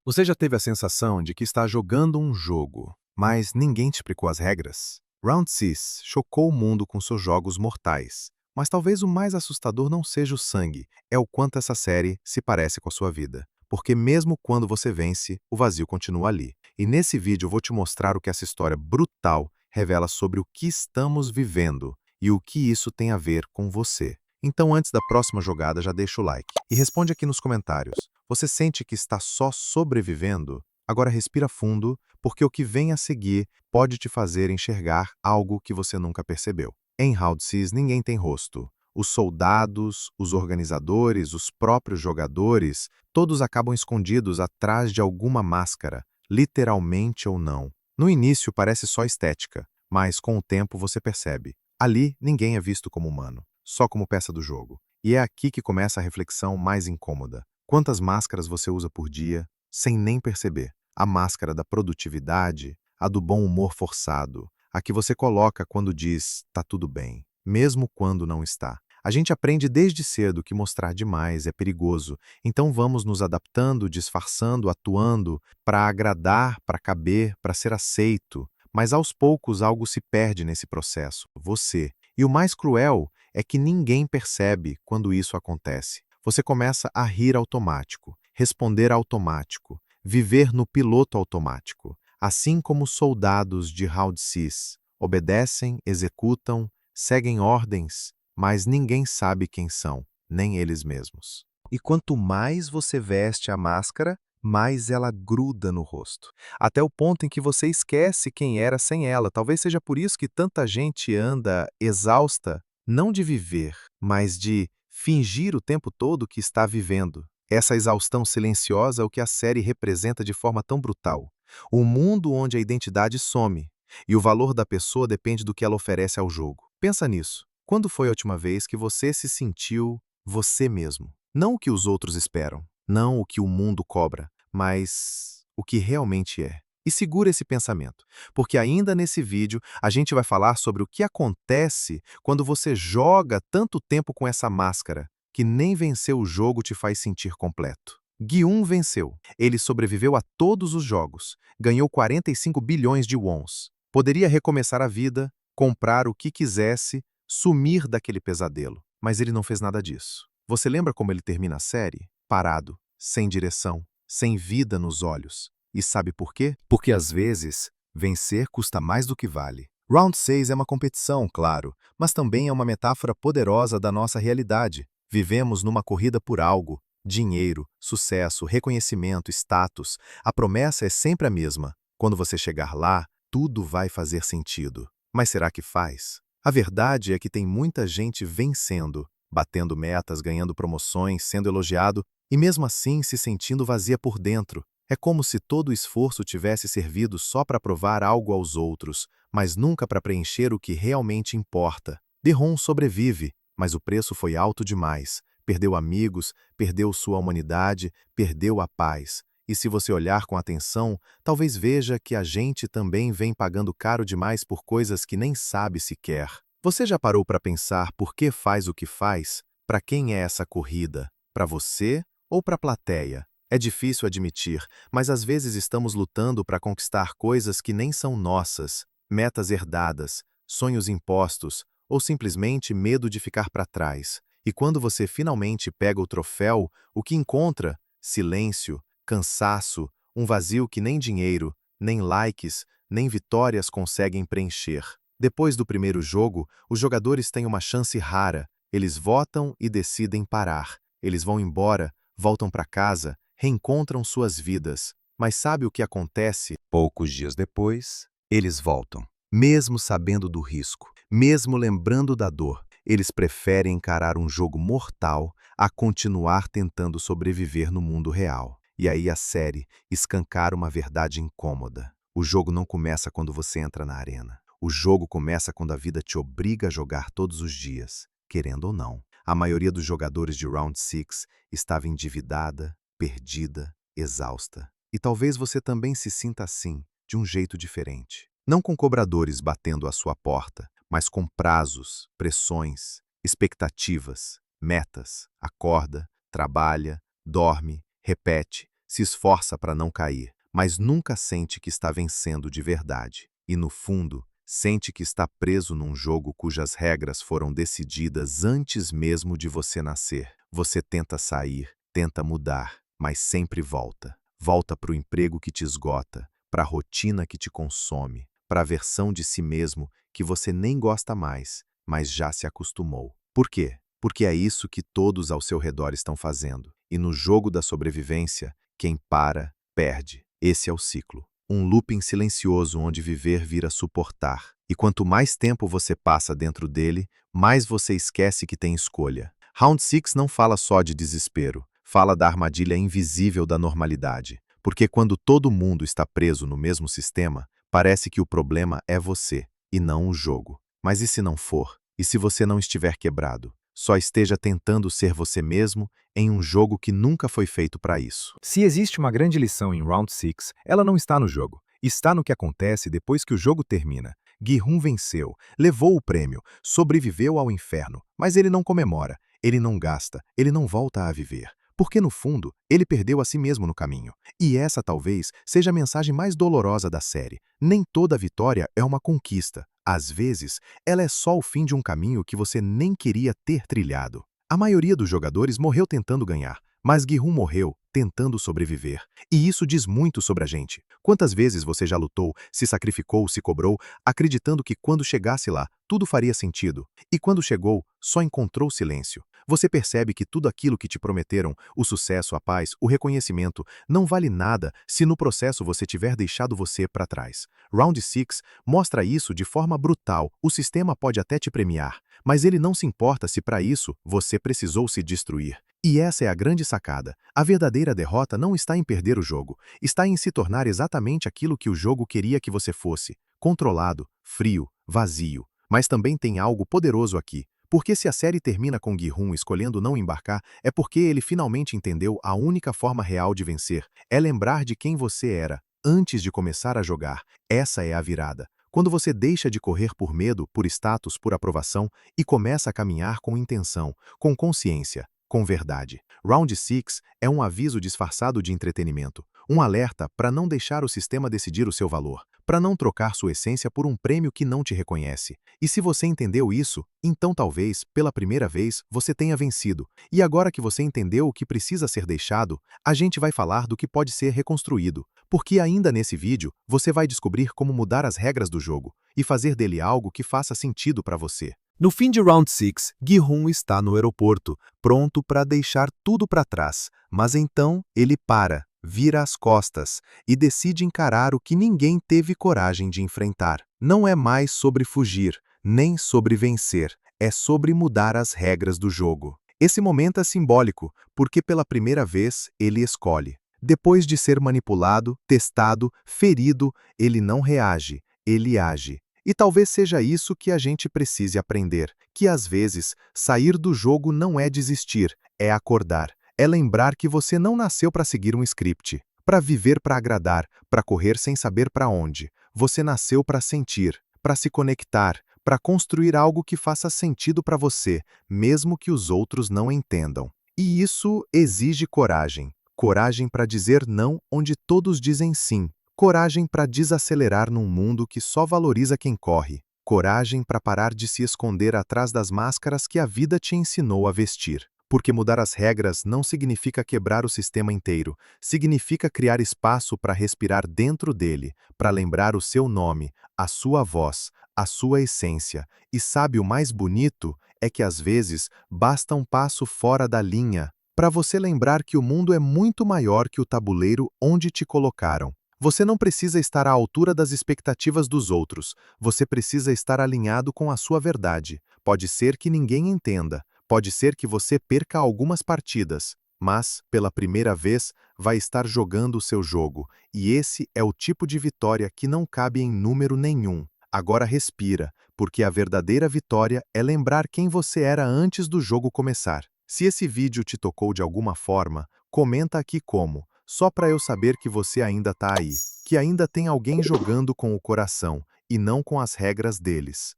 Você já teve a sensação de que está jogando um jogo, mas ninguém te explicou as regras? Round 6 chocou o mundo com seus jogos mortais. Mas talvez o mais assustador não seja o sangue, é o quanto essa série se parece com a sua vida. Porque mesmo quando você vence, o vazio continua ali. E nesse vídeo eu vou te mostrar o que essa história brutal revela sobre o que estamos vivendo e o que isso tem a ver com você. Então, antes da próxima jogada, já deixa o like. E responde aqui nos comentários. Você sente que está só sobrevivendo? Agora respira fundo, porque o que vem a seguir pode te fazer enxergar algo que você nunca percebeu. Em Round 6, ninguém tem rosto. Os soldados, os organizadores, os próprios jogadores, todos acabam escondidos atrás de alguma máscara, literalmente ou não. No início parece só estética, mas com o tempo você percebe. Ali, ninguém é visto como humano, só como peça do jogo. E é aqui que começa a reflexão mais incômoda. Quantas máscaras você usa por dia, sem nem perceber? A máscara da produtividade, a do bom humor forçado, a que você coloca quando diz "tá tudo bem", mesmo quando não está. A gente aprende desde cedo que mostrar demais é perigoso, então vamos nos adaptando, disfarçando, atuando para agradar, para caber, para ser aceito. Mas aos poucos algo se perde nesse processo, você. E o mais cruel é que ninguém percebe quando isso acontece. Você começa a rir automático, responder automático, viver no piloto automático, assim como os soldados de Round 6 obedecem, executam, seguem ordens, mas ninguém sabe quem são, nem eles mesmos. E quanto mais você veste a máscara, mais ela gruda no rosto, até o ponto em que você esquece quem era sem ela. Talvez seja por isso que tanta gente anda exausta, não de viver, mas de fingir o tempo todo que está vivendo. Essa exaustão silenciosa é o que a série representa de forma tão brutal. Um mundo onde a identidade some, e o valor da pessoa depende do que ela oferece ao jogo. Pensa nisso. Quando foi a última vez que você se sentiu você mesmo? Não o que os outros esperam, não o que o mundo cobra, mas o que realmente é. E segura esse pensamento, porque ainda nesse vídeo a gente vai falar sobre o que acontece quando você joga tanto tempo com essa máscara, que nem vencer o jogo te faz sentir completo. Gui-1 venceu. Ele sobreviveu a todos os jogos, ganhou 45 bilhões de wons. Poderia recomeçar a vida, comprar o que quisesse, sumir daquele pesadelo. Mas ele não fez nada disso. Você lembra como ele termina a série? Parado, sem direção, sem vida nos olhos. E sabe por quê? Porque às vezes, vencer custa mais do que vale. Round 6 é uma competição, claro, mas também é uma metáfora poderosa da nossa realidade. Vivemos numa corrida por algo: dinheiro, sucesso, reconhecimento, status. A promessa é sempre a mesma. Quando você chegar lá, tudo vai fazer sentido. Mas será que faz? A verdade é que tem muita gente vencendo, batendo metas, ganhando promoções, sendo elogiado, e mesmo assim se sentindo vazia por dentro. É como se todo o esforço tivesse servido só para provar algo aos outros, mas nunca para preencher o que realmente importa. Derron sobrevive, mas o preço foi alto demais. Perdeu amigos, perdeu sua humanidade, perdeu a paz. E se você olhar com atenção, talvez veja que a gente também vem pagando caro demais por coisas que nem sabe sequer. Você já parou para pensar por que faz o que faz? Para quem é essa corrida? Para você ou para a plateia? É difícil admitir, mas às vezes estamos lutando para conquistar coisas que nem são nossas, metas herdadas, sonhos impostos, ou simplesmente medo de ficar para trás. E quando você finalmente pega o troféu, o que encontra? Silêncio, cansaço, um vazio que nem dinheiro, nem likes, nem vitórias conseguem preencher. Depois do primeiro jogo, os jogadores têm uma chance rara. Eles votam e decidem parar. Eles vão embora, voltam para casa, reencontram suas vidas. Mas sabe o que acontece? Poucos dias depois, eles voltam. Mesmo sabendo do risco, mesmo lembrando da dor, eles preferem encarar um jogo mortal a continuar tentando sobreviver no mundo real. E aí a série escancara uma verdade incômoda. O jogo não começa quando você entra na arena. O jogo começa quando a vida te obriga a jogar todos os dias, querendo ou não. A maioria dos jogadores de Round 6 estava endividada, perdida, exausta. E talvez você também se sinta assim, de um jeito diferente. Não com cobradores batendo à sua porta, mas com prazos, pressões, expectativas, metas. Acorda, trabalha, dorme, repete, se esforça para não cair, mas nunca sente que está vencendo de verdade. E no fundo, sente que está preso num jogo cujas regras foram decididas antes mesmo de você nascer. Você tenta sair, tenta mudar, mas sempre volta. Volta para o emprego que te esgota, para a rotina que te consome, para a versão de si mesmo que você nem gosta mais, mas já se acostumou. Por quê? Porque é isso que todos ao seu redor estão fazendo. E no jogo da sobrevivência, quem para, perde. Esse é o ciclo. Um looping silencioso onde viver vira suportar. E quanto mais tempo você passa dentro dele, mais você esquece que tem escolha. Round 6 não fala só de desespero, fala da armadilha invisível da normalidade. Porque quando todo mundo está preso no mesmo sistema, parece que o problema é você, e não o jogo. Mas e se não for? E se você não estiver quebrado? Só esteja tentando ser você mesmo em um jogo que nunca foi feito para isso. Se existe uma grande lição em Round 6, ela não está no jogo. Está no que acontece depois que o jogo termina. Gi-hun venceu, levou o prêmio, sobreviveu ao inferno, mas ele não comemora, ele não gasta, ele não volta a viver. Porque, no fundo, ele perdeu a si mesmo no caminho. E essa talvez seja a mensagem mais dolorosa da série. Nem toda vitória é uma conquista. Às vezes, ela é só o fim de um caminho que você nem queria ter trilhado. A maioria dos jogadores morreu tentando ganhar, mas Gi-hun morreu tentando sobreviver. E isso diz muito sobre a gente. Quantas vezes você já lutou, se sacrificou, se cobrou, acreditando que quando chegasse lá, tudo faria sentido. E quando chegou, só encontrou silêncio. Você percebe que tudo aquilo que te prometeram, o sucesso, a paz, o reconhecimento, não vale nada se no processo você tiver deixado você para trás. Round 6 mostra isso de forma brutal. O sistema pode até te premiar, mas ele não se importa se para isso você precisou se destruir. E essa é a grande sacada. A verdadeira derrota não está em perder o jogo, está em se tornar exatamente aquilo que o jogo queria que você fosse: controlado, frio, vazio. Mas também tem algo poderoso aqui. Porque se a série termina com Gi-hun escolhendo não embarcar, é porque ele finalmente entendeu a única forma real de vencer é lembrar de quem você era antes de começar a jogar. Essa é a virada. Quando você deixa de correr por medo, por status, por aprovação e começa a caminhar com intenção, com consciência, com verdade. Round 6 é um aviso disfarçado de entretenimento, um alerta para não deixar o sistema decidir o seu valor, para não trocar sua essência por um prêmio que não te reconhece. E se você entendeu isso, então talvez, pela primeira vez, você tenha vencido. E agora que você entendeu o que precisa ser deixado, a gente vai falar do que pode ser reconstruído. Porque ainda nesse vídeo, você vai descobrir como mudar as regras do jogo e fazer dele algo que faça sentido para você. No fim de Round 6, Gi-hun está no aeroporto, pronto para deixar tudo para trás. Mas então ele para, vira as costas e decide encarar o que ninguém teve coragem de enfrentar. Não é mais sobre fugir, nem sobre vencer, é sobre mudar as regras do jogo. Esse momento é simbólico, porque pela primeira vez ele escolhe. Depois de ser manipulado, testado, ferido, ele não reage, ele age. E talvez seja isso que a gente precise aprender, que às vezes sair do jogo não é desistir, é acordar, é lembrar que você não nasceu para seguir um script, para viver para agradar, para correr sem saber para onde. Você nasceu para sentir, para se conectar, para construir algo que faça sentido para você, mesmo que os outros não entendam. E isso exige coragem. Coragem para dizer não onde todos dizem sim. Coragem para desacelerar num mundo que só valoriza quem corre. Coragem para parar de se esconder atrás das máscaras que a vida te ensinou a vestir. Porque mudar as regras não significa quebrar o sistema inteiro, significa criar espaço para respirar dentro dele, para lembrar o seu nome, a sua voz, a sua essência. E sabe o mais bonito? É que às vezes basta um passo fora da linha para você lembrar que o mundo é muito maior que o tabuleiro onde te colocaram. Você não precisa estar à altura das expectativas dos outros, você precisa estar alinhado com a sua verdade. Pode ser que ninguém entenda, pode ser que você perca algumas partidas, mas, pela primeira vez, vai estar jogando o seu jogo, e esse é o tipo de vitória que não cabe em número nenhum. Agora respira, porque a verdadeira vitória é lembrar quem você era antes do jogo começar. Se esse vídeo te tocou de alguma forma, comenta aqui como. Só para eu saber que você ainda tá aí, que ainda tem alguém jogando com o coração e não com as regras deles.